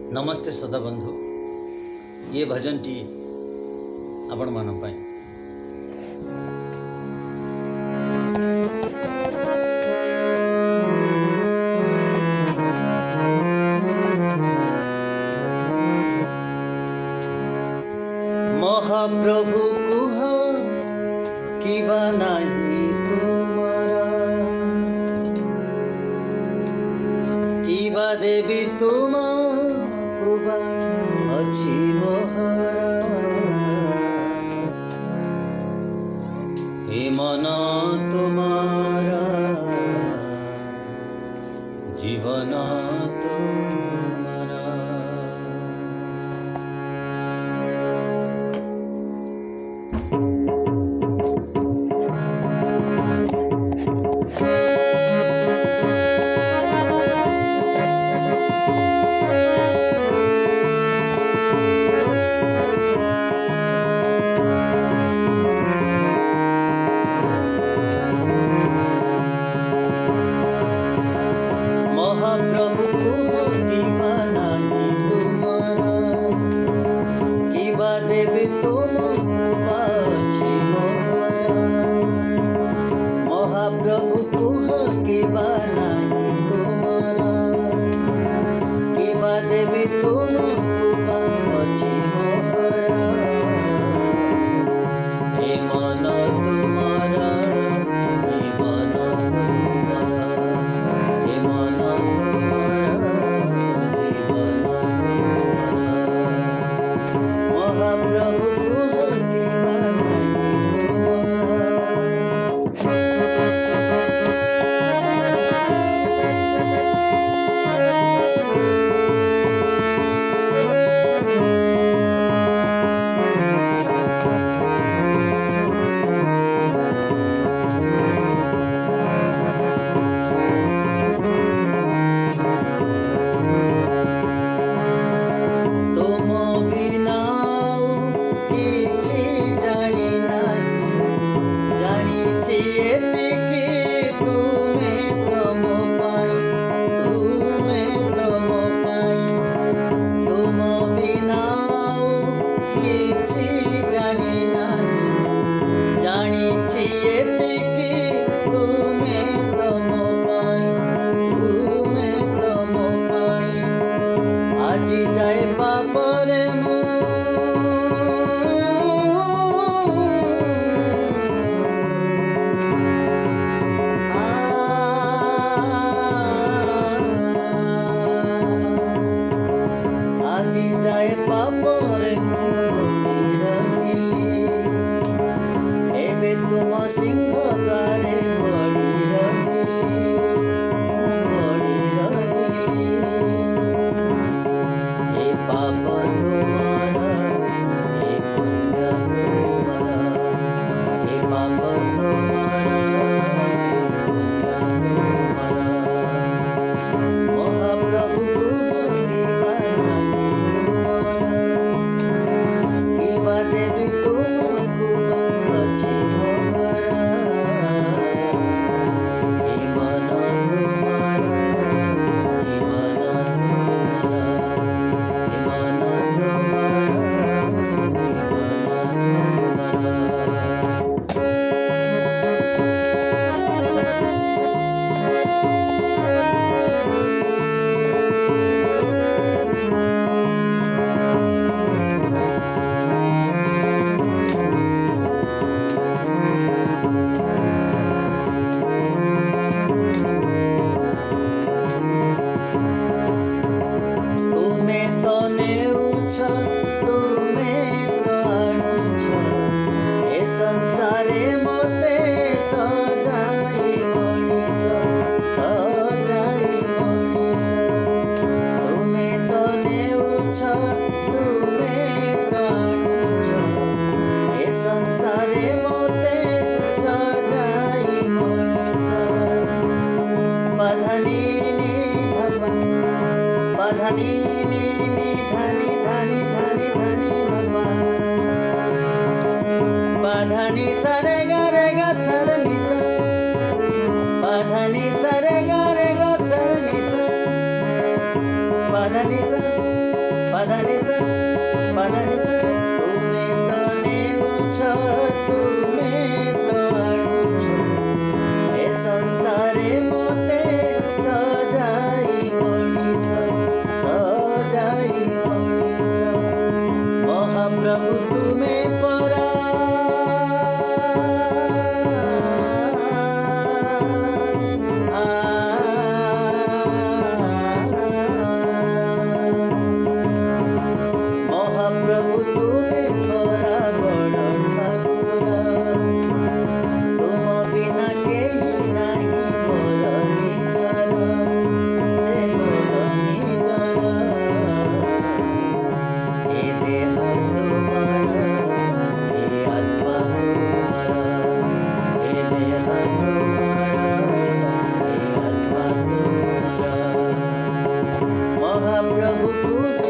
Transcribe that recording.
नमस्ते सदा बंधु। ये भजन टी आपण मान पाई। महाप्रभु कुह किबा नाही तुमरा, किबा देवी तुम कुबा अछि मोहरा। हे मन तुम्हारा जीवन तुम्हारा। महाप्रभु कुह किबा नाही तुमरा, किबा देवी तुम कुबा अछि मोहरा। महाप्रभु कुह किबा नाही तुमरा, किबा देवी तुम कुबा अछि मोहरा। हे मन तुम्हारा जीवन तुम्हारा, हे मन तुम्हारा जीवन तुम्हारा। महाप्रभु कुह किबा नाही तुम बिना किछि जानी नाही, जानिछि एतिकी तुमे तम पाई, तुमे तम पाई। तुम बिना किछि जानी नाही, जानिछि एतिकी तुमे तम पाई, तुमे तम पाई। আজি যায় পাপরে আজি যায় পাপরে রহিলি, এবে তুম সিংহ দ্বারে পড়ি রহিলি, পড়ি রহিলি। हे पाप तुम्हारा, हे पुण्य तुम्हारा, हे पाप तुम्हारा, हे पुण्य तुम्हारा। महाप्रभु कुह किबा नाही तुमरा, किबा देवी तुम कुबा अछि मोहरा। हे मन तुम्हारा जीवन तुम्हारा, हे मन तुम्हारा जीवन तुमे तो नेउछ, तुमे तो आणुछ, ए संसारे मोते सजाई मनीष, सजाई मनीष। तुमे तो नेउछ, तुमे तो आणुछ, ए संसारे मोते सजाई मनीष। पधनी धपा, पधनी नी धनी धनी धनी धनी धपा, पधनी सरे ग सर नि सा, पधनी सरे ग सर नि सा, पधनी सा पदनिसा पदनिसा तुमे तो नेउछ तुमे तो आडुछ ए संसारे मोते सजाई मनिष महाप्रभु तुमे परा महाप्रभु तुमे परा बड़ ठाकुर तुम बिना केही नाही मोर निजर से मोर निजर ए देह तुमर ए आत्मा तुमर ए देह तुमर ए आत्मा तुमर महाप्रभु तुम